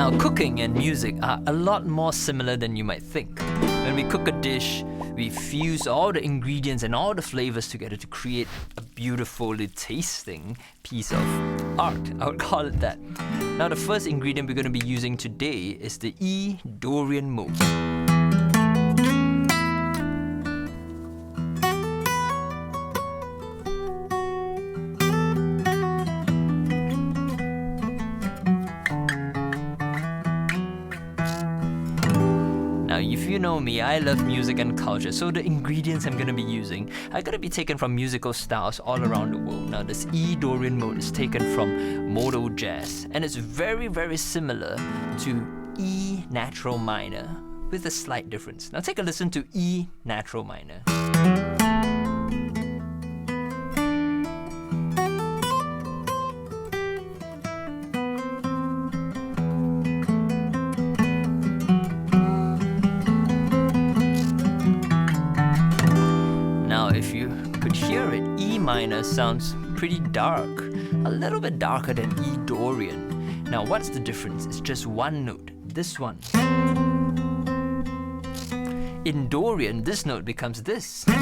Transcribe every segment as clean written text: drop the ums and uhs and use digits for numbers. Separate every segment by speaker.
Speaker 1: Now, cooking and music are a lot more similar than you might think. When we cook a dish, we fuse all the ingredients and all the flavors together to create a beautifully tasting piece of art. I would call it that. Now, the first ingredient we're going to be using today is the E Dorian mode. If you know me, I love music and culture, so the ingredients I'm going to be using are going to be taken from musical styles all around the world. Now, this E Dorian mode is taken from modal jazz, and it's very, very similar to E natural minor, with a slight difference. Now, take a listen to E natural minor. If you could hear it, E minor sounds pretty dark, a little bit darker than E Dorian. Now, what's the difference? It's just one note, this one. In Dorian, this note becomes this. It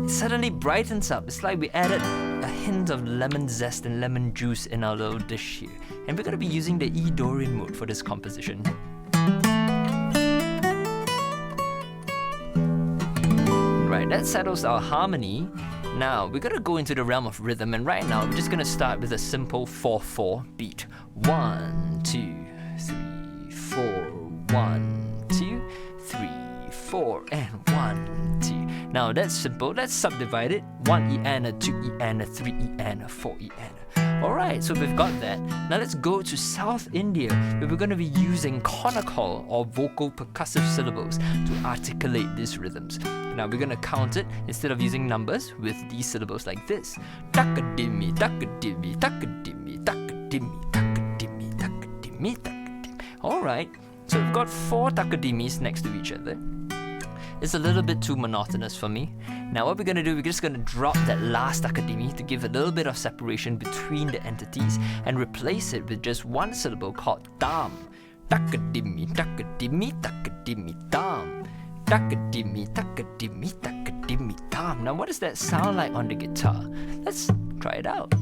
Speaker 1: suddenly brightens up. It's like we added a hint of lemon zest and lemon juice in our little dish here. And we're going to be using the E Dorian mode for this composition. Right, that settles our harmony. Now, we're going to go into the realm of rhythm, and right now, we're just going to start with a simple 4/4 beat. 1, 2, 3, 4, 1, 2, 3, 4, and 1, 2. Now, that's simple. Let's subdivide it. 1 E and 2 E and 3 E and 4 E and. Alright, so we've got that. Now let's go to South India, where we're going to be using Konnakol, or vocal percussive syllables, to articulate these rhythms. Now we're going to count it, instead of using numbers, with these syllables like this. Takadimi, takadimi, takadimi, takadimi, takadimi, takadimi, takadimi. Alright, so we've got 4 takadimis next to each other. It's a little bit too monotonous for me. Now what we're going to do, we're just going to drop that last takadimi to give a little bit of separation between the entities and replace it with just one syllable called dam. Takadimi, takadimi, takadimi, dam. Takadimi, takadimi, takadimi, dam. Now what does that sound like on the guitar? Let's try it out.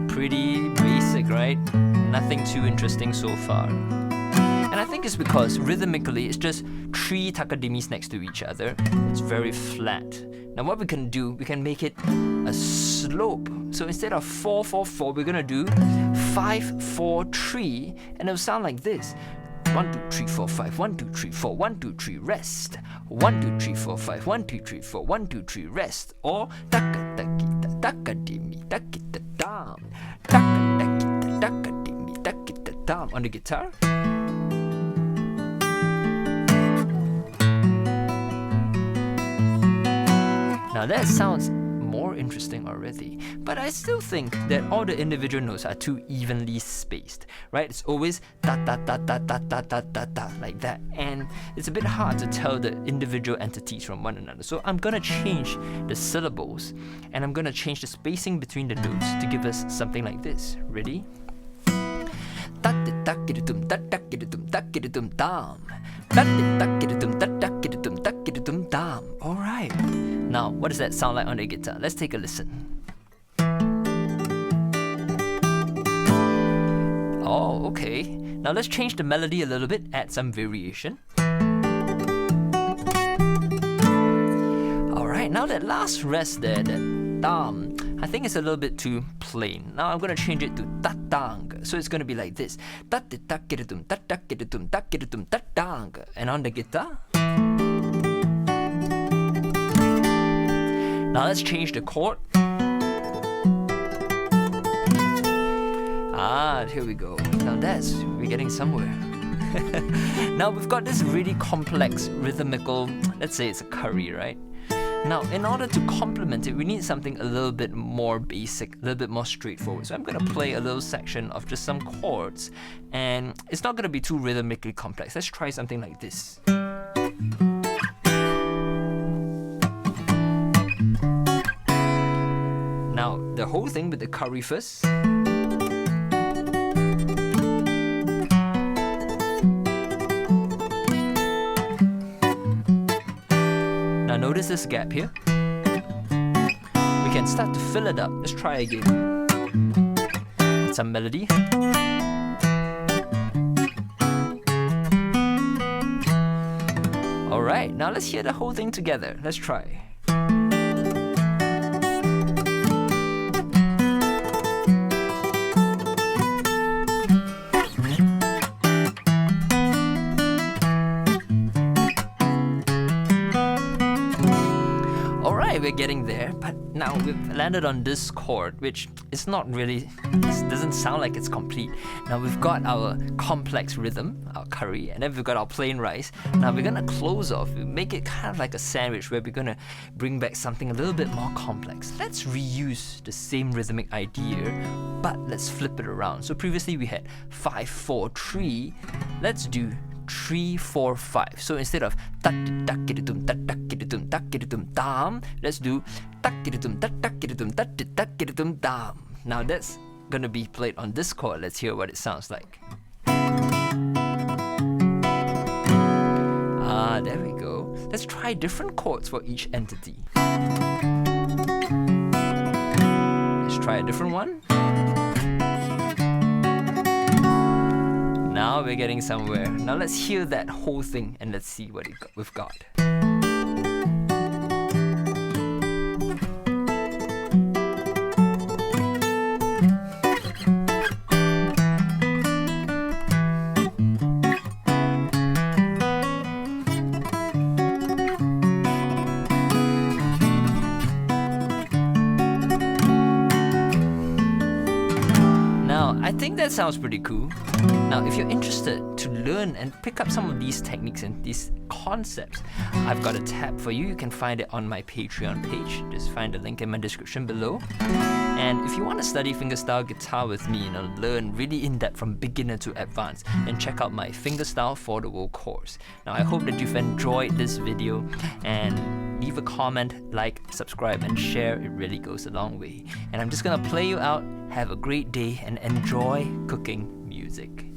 Speaker 1: Pretty basic, right? Nothing too interesting so far. And I think it's because rhythmically it's just 3 takadimis next to each other. It's very flat. Now what we can do, we can make it a slope. So instead of 4/4/4, we're gonna do 5/4/3, and it'll sound like this. 1, 2, 3, 4, 5. 1, 2, 3, 4. 1, 2, 3, rest. 1, 2, 3, 4, 5. 1, 2, 3, 4. 1, 2, 3, rest. Or takadakita, takadimi, takita dam. Takadakita, takadimi, takita dam. On the guitar. Now that sounds more interesting already, but I still think that all the individual notes are too evenly spaced, right? It's always da da da da da da da da da like that, and it's a bit hard to tell the individual entities from one another. So I'm gonna change the syllables, and I'm gonna change the spacing between the notes to give us something like this. Ready? Alright. Now, what does that sound like on the guitar? Let's take a listen. Oh, okay. Now let's change the melody a little bit, add some variation. Alright, now that last rest there, that dam, I think it's a little bit too plain. Now I'm going to change it to tatang. So it's going to be like this. And on the guitar. Now let's change the chord. Here we go. Now we're getting somewhere. Now we've got this really complex rhythmical, let's say it's a curry, right? Now, in order to complement it, we need something a little bit more basic, a little bit more straightforward. So I'm going to play a little section of just some chords, and it's not going to be too rhythmically complex. Let's try something like this. Now, the whole thing with the curry first. Now notice this gap here. We can start to fill it up. Let's try again. Some melody. Alright, now let's hear the whole thing together. Let's try. We're getting there, but now we've landed on this chord, which is not really, this doesn't sound like it's complete. Now we've got our complex rhythm, our curry, and then we've got our plain rice. Now we're gonna close off, we make it kind of like a sandwich where we're gonna bring back something a little bit more complex. Let's reuse the same rhythmic idea, but let's flip it around. So previously we had 5, 4, 3. Let's do 3, 4, 5. So instead of let's do now that's gonna be played on this chord. Let's hear what it sounds like. Ah, there we go. Let's try different chords for each entity. Let's try a different one. Now we're getting somewhere. Now let's hear that whole thing and let's see what we've got. I think that sounds pretty cool. Now, if you're interested to learn and pick up some of these techniques and these concepts, I've got a tab for you. You can find it on my Patreon page. Just find the link in my description below. And if you want to study fingerstyle guitar with me, learn really in-depth from beginner to advanced, then check out my Fingerstyle for the World course. Now, I hope that you've enjoyed this video, and leave a comment, like, subscribe, and share. It really goes a long way. And I'm just gonna play you out. Have a great day and enjoy cooking music.